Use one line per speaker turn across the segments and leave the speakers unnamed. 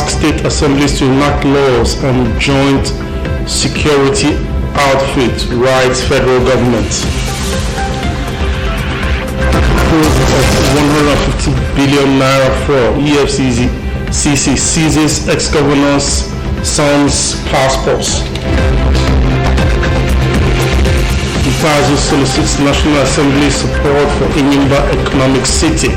asks state assemblies to enact laws on joint security outfit, writes federal government. Of 150 billion naira for EFCC seizes ex-governor's son's passports. Mpazi solicits National Assembly support for Enyimba Economic City.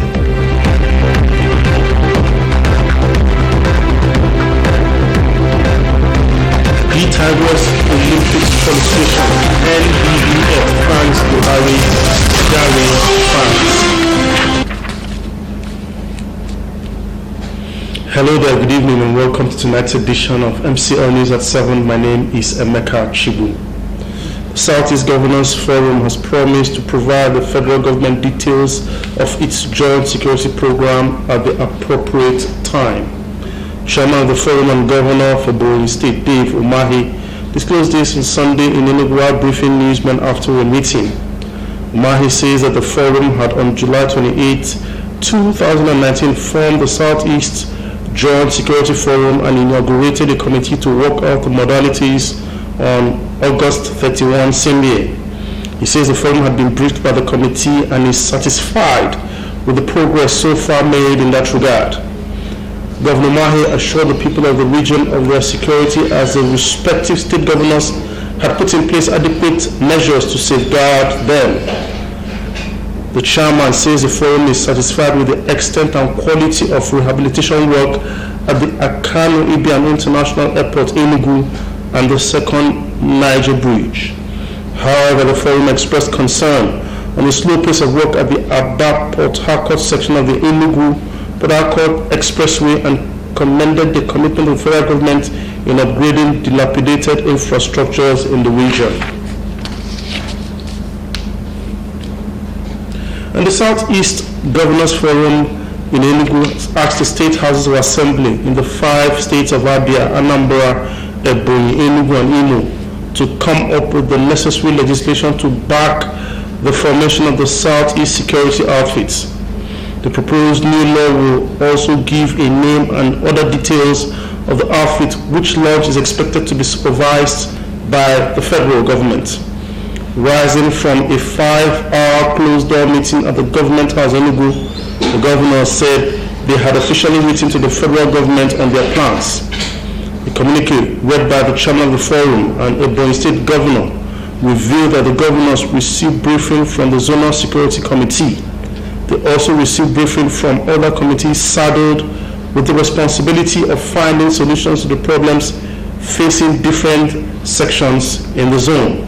Tigers Olympics qualification. NBBF thanks Buhari fans. Hello there, good evening and welcome to tonight's edition of MCL News at 7. My name is Emeka Chibu. The Southeast Governors Forum has promised to provide the federal government details of its joint security program at the appropriate time. Chairman of the Forum and Governor for Borno State, Dave Umahi, disclosed this on Sunday in Enugu briefing newsmen after a meeting. Umahi says that the Forum had on July 28, 2019 formed the Southeast Joint Security Forum and inaugurated a committee to work out the modalities on August 31 same year. He says the Forum had been briefed by the committee and is satisfied with the progress so far made in that regard. Governor Mahi assured the people of the region of their security as the respective state governors had put in place adequate measures to safeguard them. The chairman says the forum is satisfied with the extent and quality of rehabilitation work at the Akano Ibiam International Airport, Enugu, and the second Niger Bridge. However, the forum expressed concern on the slow pace of work at the Aba Port Harcourt section of the Enugu Port Harcourt Expressway and commended the commitment of the federal government in upgrading dilapidated infrastructures in the region. And the Southeast Governors Forum in Enugu asked the state houses of assembly in the 5 states of Abia, Anambra, Ebonyi, Enugu, and Imo to come up with the necessary legislation to back the formation of the Southeast Security Outfits. The proposed new law will also give a name and other details of the outfit, which launch is expected to be supervised by the federal government. Rising from a 5-hour closed-door meeting at the Government House in Enugu, the governor said they had officially written to the federal government on their plans. A communique read by the chairman of the forum and Ebonyi State Governor revealed that the governors received briefing from the Zonal Security Committee. They also received briefing from other committees saddled with the responsibility of finding solutions to the problems facing different sections in the zone.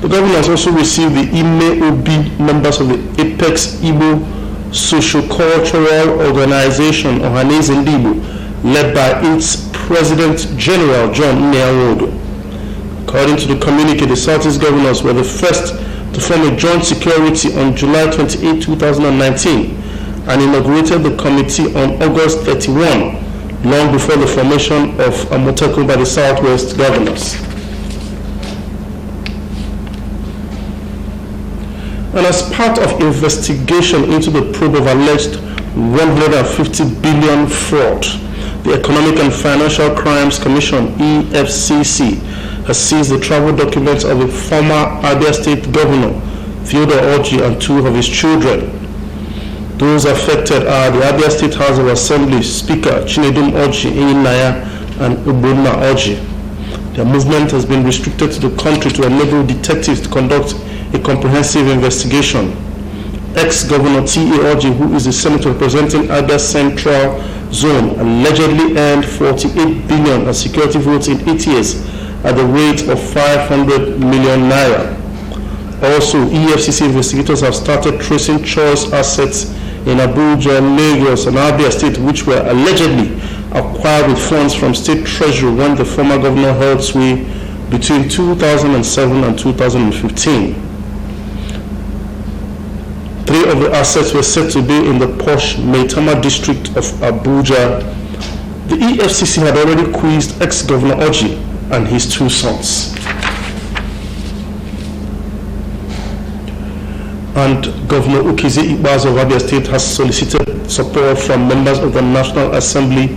The governors also received the IMEOB members of the Apex Igbo Socio-Cultural Organization, Ohaneze Ndibo, led by its President General John Nyawodo. According to the communique, the Southeast governors were the first to form a joint security on July 28, 2019 and inaugurated the committee on August 31, long before the formation of Amotekun by the Southwest governors. And as part of investigation into the probe of alleged 150 billion fraud, the Economic and Financial Crimes Commission, EFCC, has seized the travel documents of a former Abia State Governor, Theodore Orji, and 2 of his children. Those affected are the Abia State House of Assembly Speaker Chinedum Orji, Enyinaya, and Ubunna Orji. Their movement has been restricted to the country to enable detectives to conduct a comprehensive investigation. Ex-Governor T.A. Orji, who is the senator representing Abia Central Zone, allegedly earned 48 billion as security votes in 8 years at the rate of 500 million naira. Also, EFCC investigators have started tracing choice assets in Abuja, Lagos, and Abia State, which were allegedly acquired with funds from state treasury when the former governor held sway between 2007 and 2015. 3 of the assets were said to be in the posh Maitama district of Abuja. The EFCC had already quizzed ex-Governor Orji and his 2 sons. And Governor Ukizi Ikbazo of Abia State has solicited support from members of the National Assembly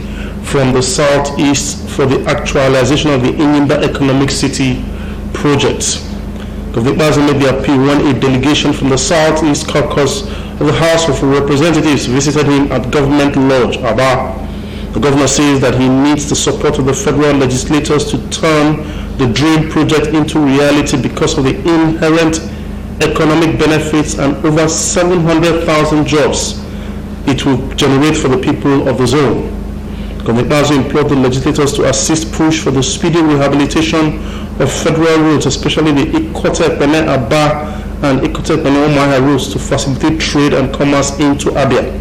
from the southeast for the actualization of the Inyimba Economic City project. Governor Bazo made the appeal when a delegation from the Southeast Caucus of the House of Representatives visited him at Government Lodge, Aba. The governor says that he needs the support of the federal legislators to turn the dream project into reality because of the inherent economic benefits and over 700,000 jobs it will generate for the people of the zone. Governor Bazo implored the legislators to assist push for the speedy rehabilitation of federal roads, especially the Ikote-Pene-Aba and Ikote-Pene-Omaha roads, to facilitate trade and commerce into Abia.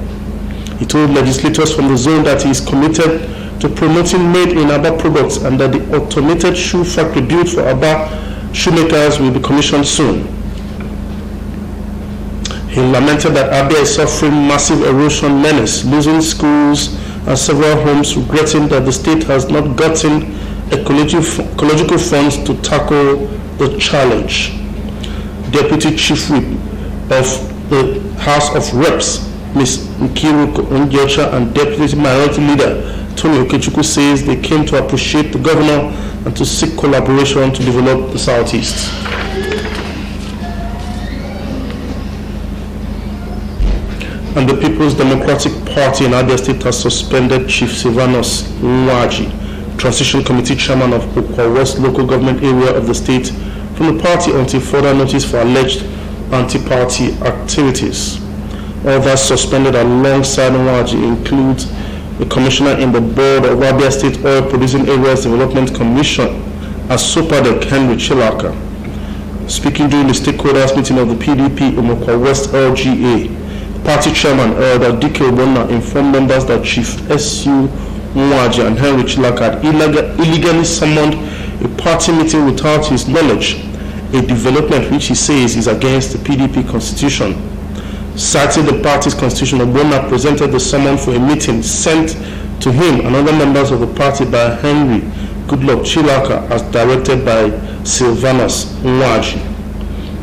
He told legislators from the zone that he is committed to promoting made-in-Aba products and that the automated shoe factory built for Aba shoemakers will be commissioned soon. He lamented that Abia is suffering massive erosion menace, losing schools and several homes, regretting that the state has not gotten ecological funds to tackle the challenge. Deputy Chief Whip of the House of Reps, Ms. Nkiru Ongiocha, and Deputy Minority Leader Tony Okechukwu says they came to appreciate the governor and to seek collaboration to develop the Southeast. And the People's Democratic Party in Abia State has suspended Chief Silvanus Nwaji, Transition Committee Chairman of Okwa West Local Government Area of the state, from the party until further notice for alleged anti-party activities. Others suspended alongside Nwaji include the Commissioner in the Board of Abia State Oil Producing Areas Development Commission, Asopadek Henry Chilaka. Speaking during the stakeholders meeting of the PDP in Okwa West LGA, Party Chairman Elder Dike Obonna informed members that Chief S.U. Nwaji and Henry Chilaka had illegally summoned a party meeting without his knowledge, a development which he says is against the PDP constitution. Citing the party's constitution, Obonna presented the summon for a meeting sent to him and other members of the party by Henry Goodluck Chilaka as directed by Silvanus Nwaji.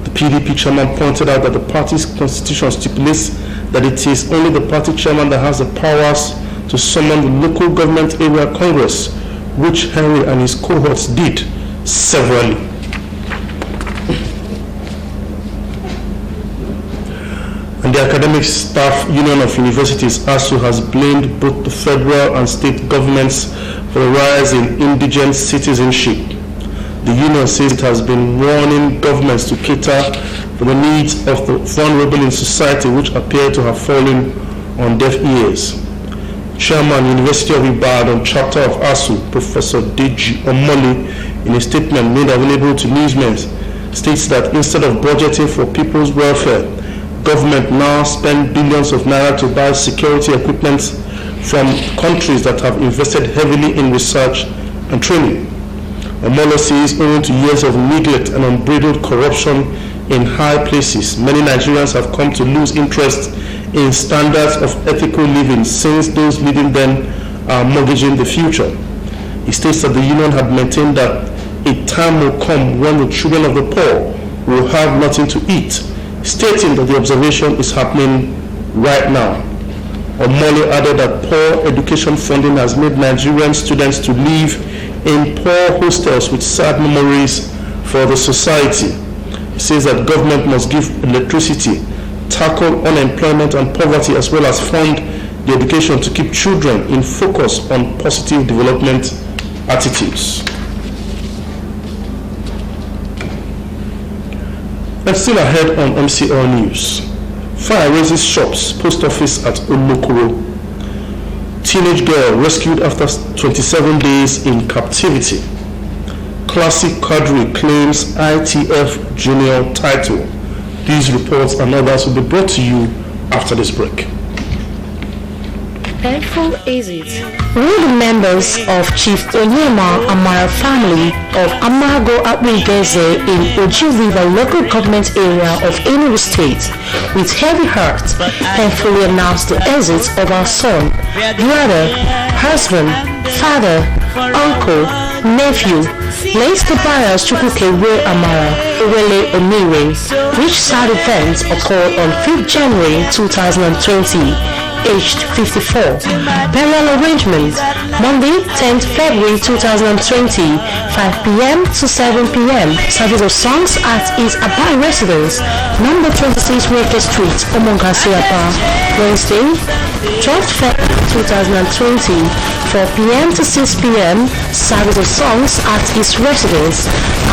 The PDP chairman pointed out that the party's constitution stipulates that it is only the party chairman that has the powers to summon the local government area congress, which Henry and his cohorts did severally. And the Academic Staff Union of Universities, ASU, has blamed both the federal and state governments for the rise in indigent citizenship. The union says it has been warning governments to cater for the needs of the vulnerable in society, which appear to have fallen on deaf ears. Chairman, University of Ibadan, chapter of ASU, Professor Deji Omoli, in a statement made available to newsmen, states that instead of budgeting for people's welfare, government now spend billions of naira to buy security equipment from countries that have invested heavily in research and training. Omolo says owing to years of neglect and unbridled corruption in high places, many Nigerians have come to lose interest in standards of ethical living since those leading them are mortgaging the future. He states that the union had maintained that a time will come when the children of the poor will have nothing to eat, stating that the observation is happening right now. Omole added that poor education funding has made Nigerian students to live in poor hostels with sad memories for the society. He says that government must give electricity, tackle unemployment and poverty, as well as fund the education to keep children in focus on positive development attitudes. And still ahead on MCL News, fire raises shops, post office at Olokoro. Teenage girl rescued after 27 days in captivity. Classic Kadri claims ITF junior title. These reports and others will be brought to you after this break.
Painful is it? Will the members of Chief Onyema Amara family of Amago Abwigeze in Oji River local government area of Enugu State with heavy hearts painfully announced the exit of our son, brother, husband, father, uncle, nephew, late Tobias Chukwukewe Amara Owele Omire, which sad events occurred on 5th January 2020 aged 54. Burial arrangement, Monday, 10th February 2020, 5 p.m. to 7 p.m. Service of songs at his Abai residence, number 26 Wake Street, Omongasiapa. Wednesday, 12th February 2020, 4 p.m. to 6 p.m. Service of songs at his residence,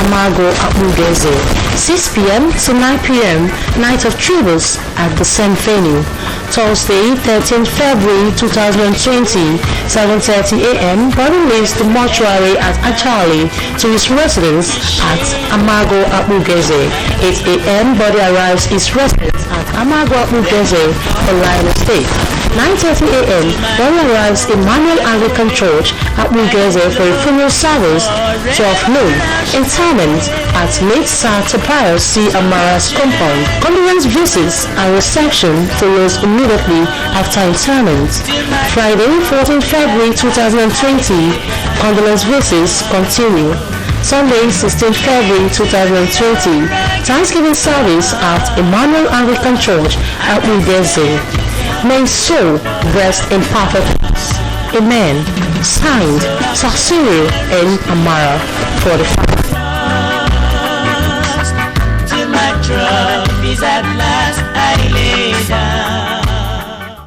Amago Abugeze. 6 p.m. to 9 p.m. Night of Tributes at the same venue. Thursday, 13th February 2020, 7:30 a.m. Body leaves the mortuary at Achali to his residence at Amago Abugeze. 8 a.m. Body arrives his residence at Amago Abugeze for Lion Estate. 9:30 a.m. Body arrives Emmanuel Anglican Church at Mugeze for a funeral service. 12 noon. Interment at late Sir Tobias C. Amara's compound. Condolence visits and reception follows immediately after interment. Friday, 14 February 2020. Condolence visits continue. Sunday, 16 February 2020. Thanksgiving service at Emmanuel Anglican Church at Mugeze. May his soul rest in perfect peace. Amen. Signed, Saksuru N. Amara, 45.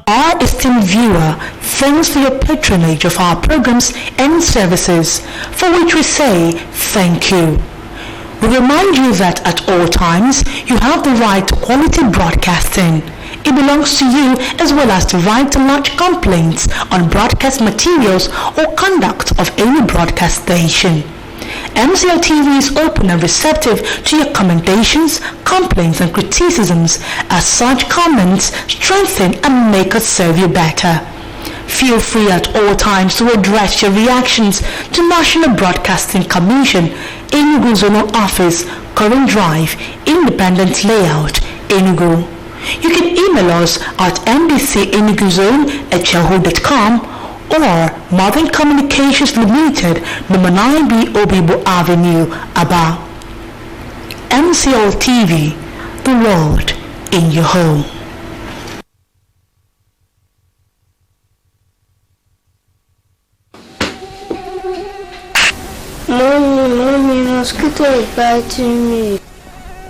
Our esteemed viewer, thanks for your patronage of our programs and services, for which we say thank you. We remind you that at all times you have the right to quality broadcasting. It belongs to you as well as the right to lodge complaints on broadcast materials or conduct of any broadcast station. MCLtv is open and receptive to your commendations, complaints and criticisms, as such comments strengthen and make us serve you better. Feel free at all times to address your reactions to National Broadcasting Commission, Enugu Zonal Office, Current Drive, Independent Layout, Enugu. You can email us at mbcenuguzone@yahoo.com or Modern Communications Limited, number 9B Obibo Avenue, Aba. MCLtv, the world in your home.
Mommy, mosquito is biting me.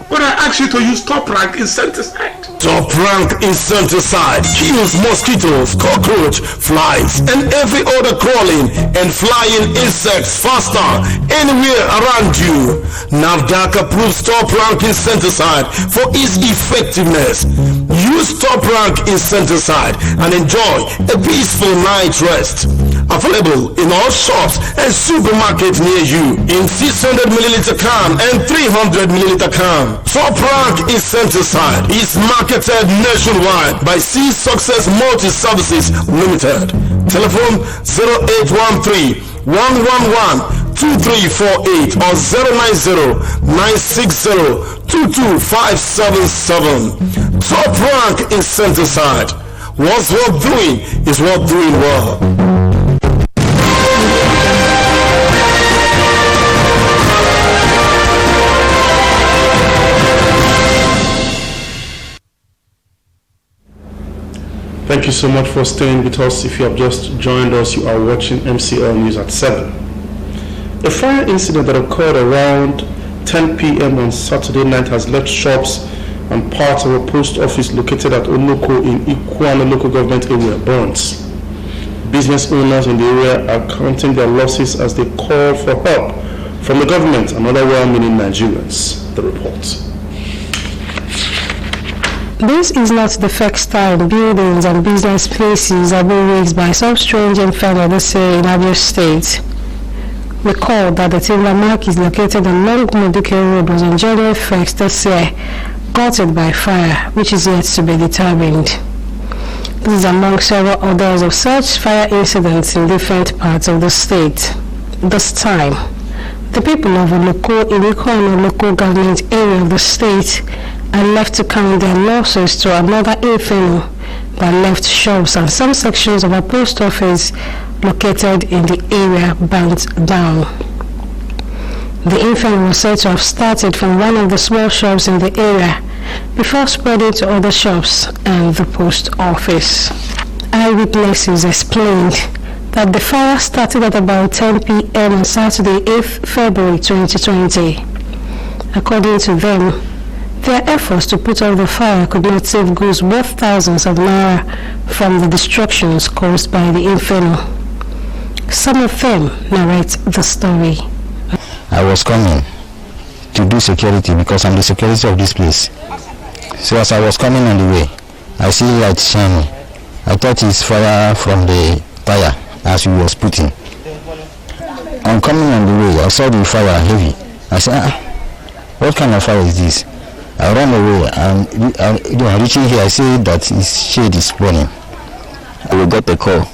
But I asked you to use Top Rank insecticide.
Top Rank insecticide kills mosquitoes, cockroach, flies, and every other crawling and flying insects faster anywhere around you. NAFDAC approves Top Rank insecticide for its effectiveness. Use Top Rank insecticide and enjoy a peaceful night's rest. Available in all shops and supermarkets near you in 600 milliliter can and 300 milliliter can. Top Rank insecticide is marketed nationwide by C Success Multi Services Limited. Telephone 0813-111-2348 or 090-960-22577. Top Rank insecticide. What's worth doing is worth doing well.
Thank you so much for staying with us. If you have just joined us, you are watching MCL News at 7. A fire incident that occurred around 10 p.m. on Saturday night has left shops and parts of a post office located at Onoko in Ikuano local government area burnt. Business owners in the area are counting their losses as they call for help from the government and other well-meaning Nigerians. The report.
This is not the first time buildings and business places are being raised by some strange and fellow this year in Abia State. Recall that the timber mark is located on Long Moduke Road was on January 1st this year, gutted by fire, which is yet to be determined. This is among several others of such fire incidents in different parts of the state. This time, the people of Oloko in Ikono local government area of the state are left to count their losses to another inferno that left shops and some sections of a post office located in the area burnt down. The inferno was said to have started from one of the small shops in the area before spreading to other shops and the post office. Eyewitnesses explained that the fire started at about 10 p.m. on Saturday, 8th February 2020. According to them, their efforts to put out the fire could not save goods worth thousands of naira from the destructions caused by the inferno. Some of them narrate the story.
I was coming to do security because I'm the security of this place. So as I was coming on the way, I see light shining. I thought it's fire from the tire as we was putting. I'm coming on the way, I saw the fire heavy. I said, what kind of fire is this? I ran away and reaching here, I see that his shade is burning. We got a call.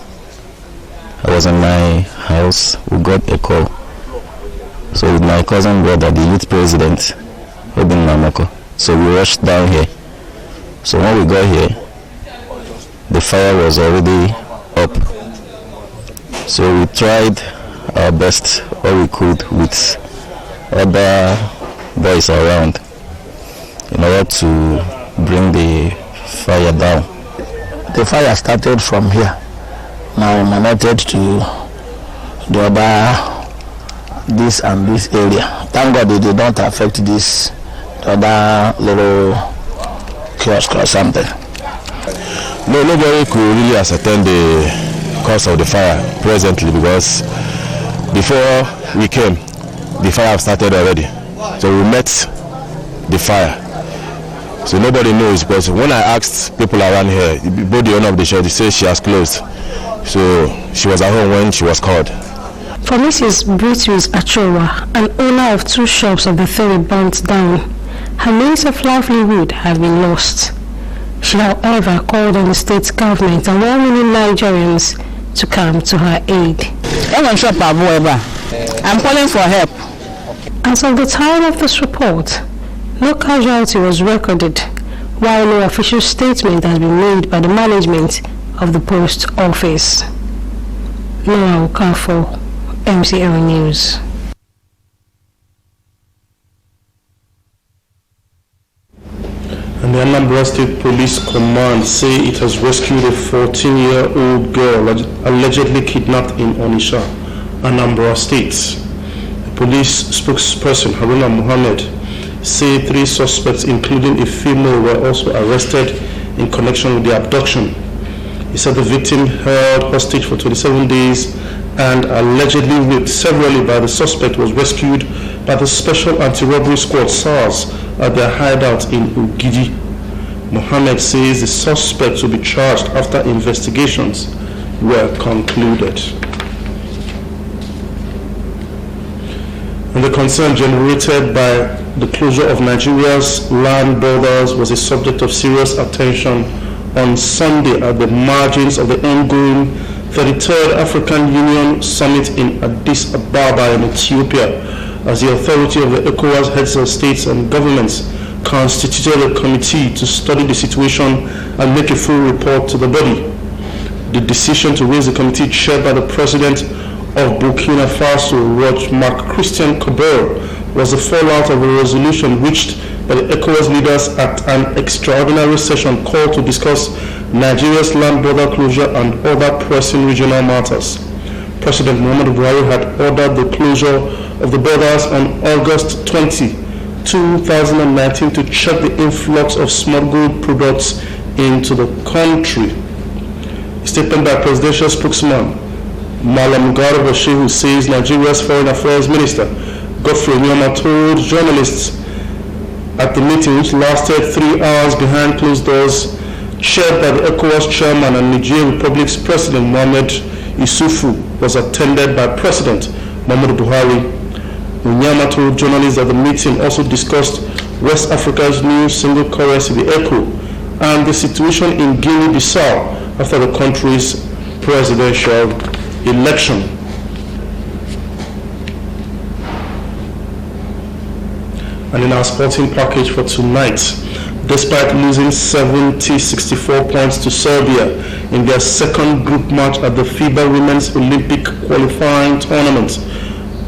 I was in my house, we got a call. So with my cousin brother, the youth president, Obin Mamako. So we rushed down here. So when we got here, the fire was already up. So we tried our best, all we could, with other boys around in order to bring the fire down.
The fire started from here. Now emanated to the other, this and this area. Thank God it did not affect this, the other little kiosk or something.
No, nobody could really ascertain the cause of the fire presently because before we came, the fire started already. So we met the fire. So nobody knows, because when I asked people around here, both the owner of the shop, they say she has closed. So she was at home when she was called.
For Mrs. Beatrice Achowa, an owner of 2 shops of the ferry burnt down, her means of livelihood have been lost. She, however, called on the state government and well-meaning Nigerians to come to her aid.
I'm calling for help.
As of the time of this report, no casualty was recorded, while no official statement has been made by the management of the post office. Noah Okafo, MCL News.
And the Anambra State Police Command say it has rescued a 14-year-old girl allegedly kidnapped in Onitsha, Anambra State. The police spokesperson Haruna Mohammed say 3 suspects, including a female, were also arrested in connection with the abduction. He said the victim held hostage for 27 days and allegedly raped severally by the suspect was rescued by the Special Anti-Robbery Squad SARS at their hideout in Ugidi. Mohammed says the suspects will be charged after investigations were concluded. And the concern generated by the closure of Nigeria's land borders was a subject of serious attention on Sunday at the margins of the ongoing 33rd African Union Summit in Addis Ababa in Ethiopia, as the authority of the ECOWAS heads of states and governments constituted a committee to study the situation and make a full report to the body. The decision to raise the committee, chaired by the president of Burkina Faso, Marc Christian Kabir, was the fallout of a resolution reached by the ECOWAS leaders at an extraordinary session called to discuss Nigeria's land border closure and other pressing regional matters. President Muhammadu Buhari had ordered the closure of the borders on August 20, 2019 to check the influx of smuggled products into the country. A statement by presidential spokesman Malam Garba Shehu says Nigeria's Foreign Affairs Minister Godfrey Nyoma told journalists at the meeting, which lasted 3 hours behind closed doors, chaired by the ECOWAS chairman and Niger Republic's President Mohamed Isufu, was attended by President Muhammadu Buhari. Nyoma told journalists that the meeting also discussed West Africa's new single currency, the ECO, and the situation in Guinea-Bissau after the country's presidential election. And in our sporting package for tonight, despite losing 70-64 points to Serbia in their second group match at the FIBA Women's Olympic qualifying tournament,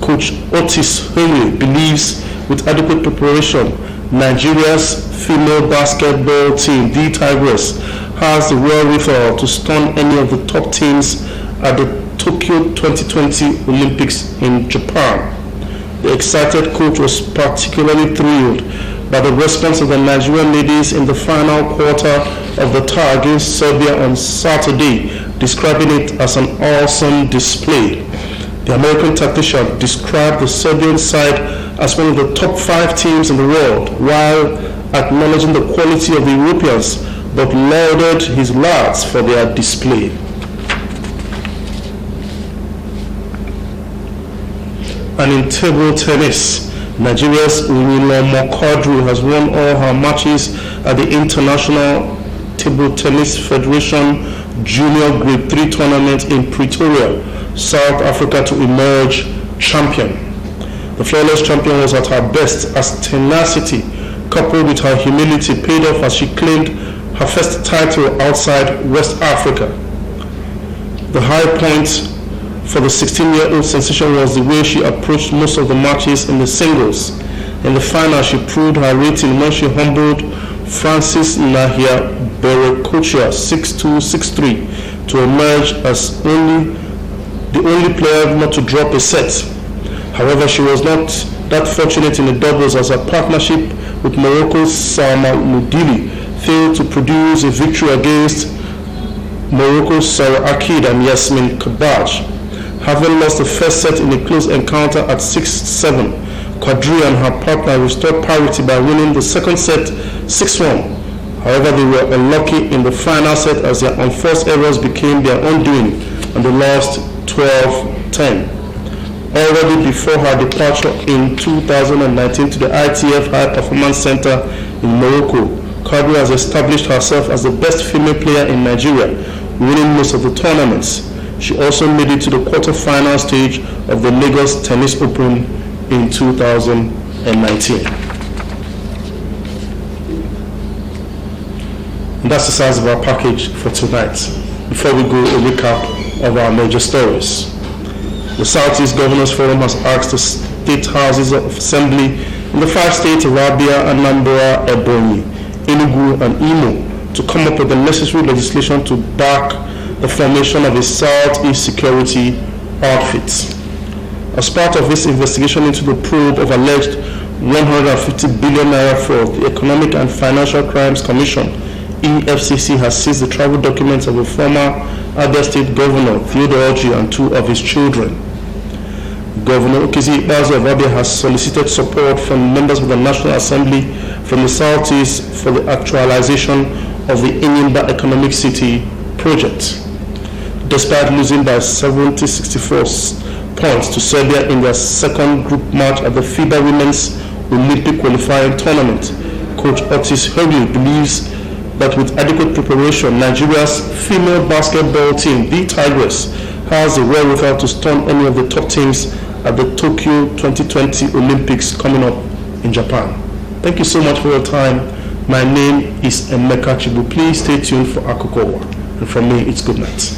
Coach Otis Henry believes with adequate preparation, Nigeria's female basketball team, the Tigress, has the wherewithal to stun any of the top teams at the Tokyo 2020 Olympics in Japan. The excited coach was particularly thrilled by the response of the Nigerian ladies in the final quarter of the tie against Serbia on Saturday, describing it as an awesome display. The American tactician described the Serbian side as one of the top 5 teams in the world, while acknowledging the quality of the Europeans, but lauded his lads for their display. And in table tennis, Nigeria's Uwiloma Quadri has won all her matches at the International Table Tennis Federation Junior Grade 3 tournament in Pretoria, South Africa, to emerge champion. The flawless champion was at her best as tenacity, coupled with her humility, paid off as she claimed her first title outside West Africa. The high point for the 16-year-old sensation was the way she approached most of the matches in the singles. In the final, she proved her rating when she humbled Francis Nahia Berekocha 6-2, 6-3 to emerge as the only player not to drop a set. However, she was not that fortunate in the doubles as her partnership with Morocco's Salma Moudili failed to produce a victory against Morocco's Sarah Akid and Yasmin Kabaj. Having lost the first set in a close encounter at 6-7, Quadri and her partner restored parity by winning the second set 6-1. However, they were unlucky in the final set as their unforced errors became their undoing and they lost 12-10. Already before her departure in 2019 to the ITF High Performance Center in Morocco, Quadri has established herself as the best female player in Nigeria, winning most of the tournaments. She also made it to the quarter-final stage of the Lagos Tennis Open in 2019. And that's the size of our package for tonight. Before we go, a recap of our major stories. The Southeast Governors Forum has asked the state houses of assembly in the 5 states of Abia, Anambra, Ebonyi, Enugu, and Imo to come up with the necessary legislation to back the formation of a Southeast security outfit. As part of this investigation into the probe of alleged 150 billion naira fraud, the Economic and Financial Crimes Commission, EFCC, has seized the travel documents of a former Abia State Governor, Theodore Orji, and 2 of his children. Governor Okizi Ikpeazu of Abia has solicited support from members of the National Assembly from the Southeast for the actualization of the Enyimba Economic City project. Despite losing by 70-64 points to Serbia in their second group match at the FIBA Women's Olympic qualifying tournament, Coach Otis Hurley believes that with adequate preparation, Nigeria's female basketball team, the Tigress, has the wherewithal to stun any of the top teams at the Tokyo 2020 Olympics coming up in Japan. Thank you so much for your time. My name is Emeka Chibu. Please stay tuned for Akukowa. And from me, it's good night.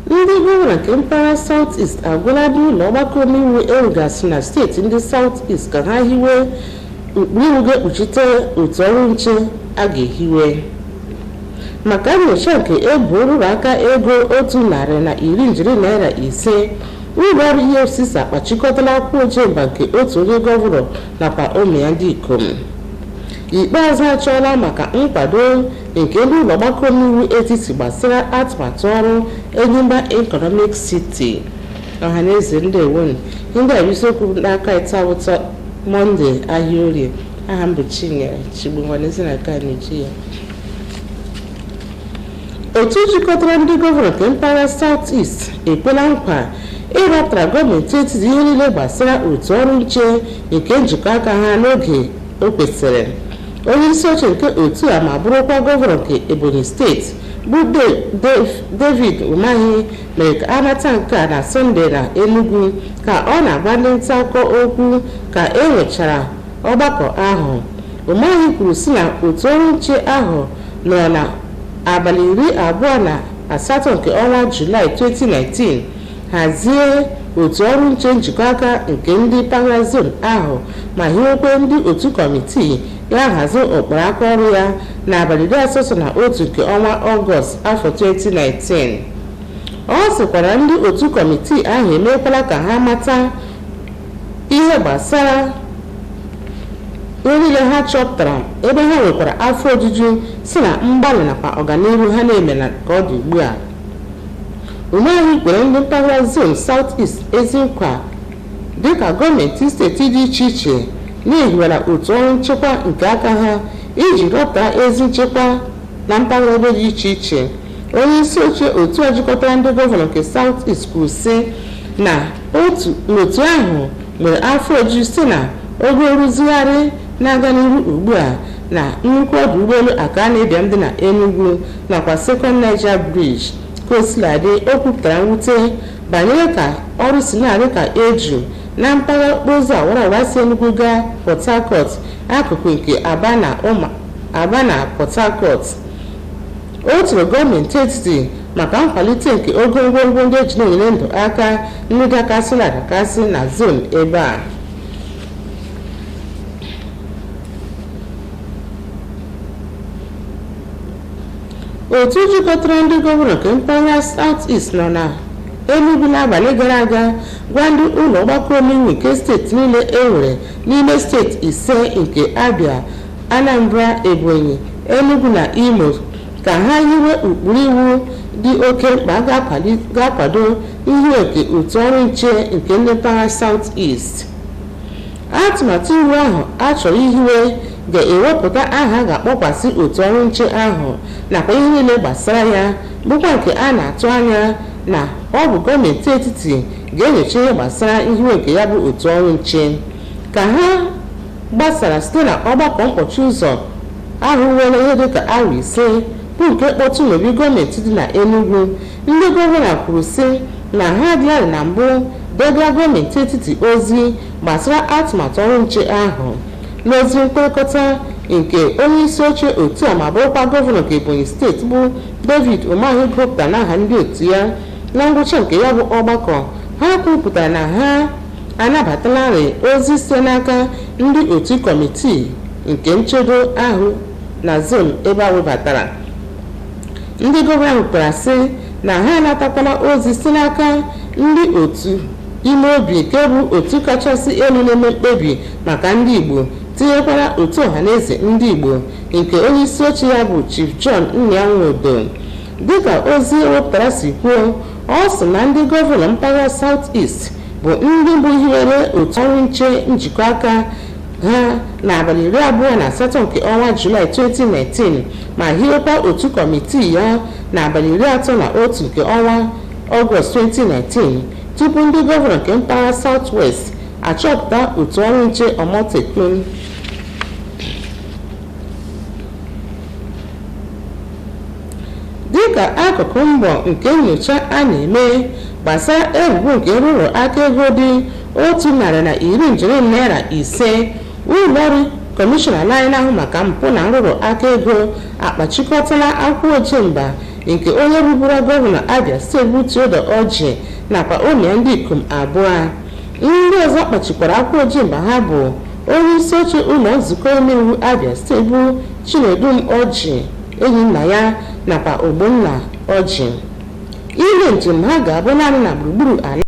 ndị gọvanọ nke mpaghara South East agwala ndị ụlọ ọgbakọ omeiwu erugasị na steeti ndị South East ka ha hiwe n'iwu ga-ekpuchite otu ọrụ nche a ga-ehiwe maka nnyocha nke eburu aka ego 150 naira ụlọọrụ EFCC akpachikọtala akwụ ojemba nke otu onye gọvanọ nakwa ụmụ ya ndị ikom. Ikpeazụ achọọla maka nkwado nke ndị ụlọ ọgbakọ omeiwu etiti gbasara atụmatụ ọrụ Enyimba Economic City. Ọhaneze ndewonu, ndị a bụ isiokwu n'aka ịtawụta Mọnde ahịa Orie. Aha m bụ Chinyere Chigbunwaneze na aka n'uju ya. Otu jikọtara ndị gọvanọ nke mpaghara South East ekwela nkwa ịrapụtara gọọmenti etiti ihe niile gbasara otu ọrụ nche nke njikọ aka ha n'oge o kwesịrị. Onye isi oche nke otu a ma bụrụkwa gọvanọ nke Ebonyi steeti bụ David Umahi mere ka amata nke a na Sọnde na Enugu ka ọ na-agba ndị nta akụkọ okwu ka e nwechara ọgbakọ ahụ. Umahi kwuru sị na otu ọrụ nche ahụ nọ na abalị 28 nke ọnwa Julaị 2019 hazie otu ọrụ nche njikọ aka nke ndị mpaghara zon ahụ ma hiwekwe ndị otu kọmitii ya hazi okporo ọrụ ya n'abalị 31 nke ọnwa Ọgọst afọ 2019. Ọ sịkwara ndị otu kọmitii ahụ emekwala ka ha mata ihe gbasara ihe niile ha chọpụtara ebe ha nwekwara afọ ojuju si na mgbalị nakwa ọganihu ha na-emela ka ọ dị ugbu a. Umehi kwere ndị mpaghara zon South East ezi nkwa dịka gọọmenti steeti dị iche iche na-ehiwara otu ọrụ nchekwa nke aka ha iji rọpụta ezi nchekwa na mpaghara ebe dị iche iche. Onye isi oche otu a jikọtara ndị gọvanọ nke South East kwuru sị na otu ahụ nwere afọ ojuju si na ogo nrụzigharị na-aga n'ihu ugbu a na nnukwu ọdụ ụgbọelu Akanu Ibiam dị na Enugu nakwa Second Niger Bridge. Kosiladị o kwupụtara mwute banyere ka ọrụ si na-adị ka eju na mpaghara okporo ụzọ awara si Enugu gaa Port Harcourt akụkụ nke Aba na Port Harcourt. O tụrụ gọọmenti etiti maka nkwalite nke ogo ngwongwo ndị eji na-enyere ndụ aka ndị dakasịla adakasị na zon ebe a. Otu jikọtara ndị gọvanọ nke mpaghara South East nọ na Enugu n'abalị gara aga gwa ndị ụlọ ọgbakọ omeiwu nke steeti niile enwere n'ime steeti ise nke Abia, Anambra, Ebonyi, Enugu na Imo ka ha yiwe ụkpụrụ iwu dị oke mkpa ga-akwado ihe nke otu ọrụ nche nke ndị mpaghara South East. Atụmatụ iwu ahụ a chọrọ ihiwe ga-ewepụta aha ga-akpọkwasị otu ọrụ nche ahụ nakwa ihe niile gbasara ya, bụkwa nke a na-atụ anya na ọ bụ gọọmenti etiti ga-enyocha ihe gbasara ihiwe nke ya bụ otu ọrụ nche. Ka ha gbasara site na ọgbakọ mkpọchi ụzọ ahụ nwere ihe dịka awa 5 bụ nke kpọtụ n'obi gọọmenti dị na Enugu, ndị gọvanọ kwuru sị na ha adịlarị na mbụ degara gọọmenti etiti ozi gbasara atụmatụ ọrụ nche ahụ. N'ozi mkpokọta nke onye isi oche otu a ma bụrụkwa gọvanọ nke Ebonyi steeti bụ David Umahi gụpụtara n'aha ndị otu ya na ngwụcha nke ya bụ ọgbakọ, ha kwupụtara na ha anabatalarị ozi site n'aka ndị otu kọmitii nke nchedo ahụ na zon ebe a webatara. Ndị gọvanọ kwukwara sị na ha anatakwala ozi site n'aka ndị otu ime obi nke bụ otu kachasị elu na-eme mkpebi maka ndị Igbo, tinyekwara otu ọhaneze ndị Igbo nke onye isi oche ya bụ Chief John Nnianwodo. Dịka ozi ewepụtara si kwuo, ọ sị na ndị gọvanọ mpaghara South East bụ ndị mbụ hiwere otu ọrụ nche njikọ aka ha n'abalị 28 nke ọnwa Julaị 2019 ma hiwekwa otu kọmitii ya n'abalị 31 nke ọnwa Ọgọst 2019 tupu ndị gọvanọ nke mpaghara South West achọpụta otu ọrụ nche Omotekun. Dịka akụkụ mbọ nke nnyocha a na-eme gbasara ebubo nke nrụrụ aka ego dị 110 naira 5, ụlọọrụ kọmishọna anyị na-ahụ maka mpụ na nrụrụ aka ego akpachikọtala akwụkwọ ojemba nke onye bụbụrụ gọvanọ Abia steeti bụ Theodore Orji nakwa ụmụ ya ndị ikom abụọ. Ndị ọzọ kpachikwara akwụkwọ ojemba ha bụ onye isi oche ụlọ nzukọ omeiwu Abia steeti bụ Chinedum Orji, enyi nna ya nakwa Ogbonna Orji. Ile njem ha ga-abụ naanị na gburugburu ala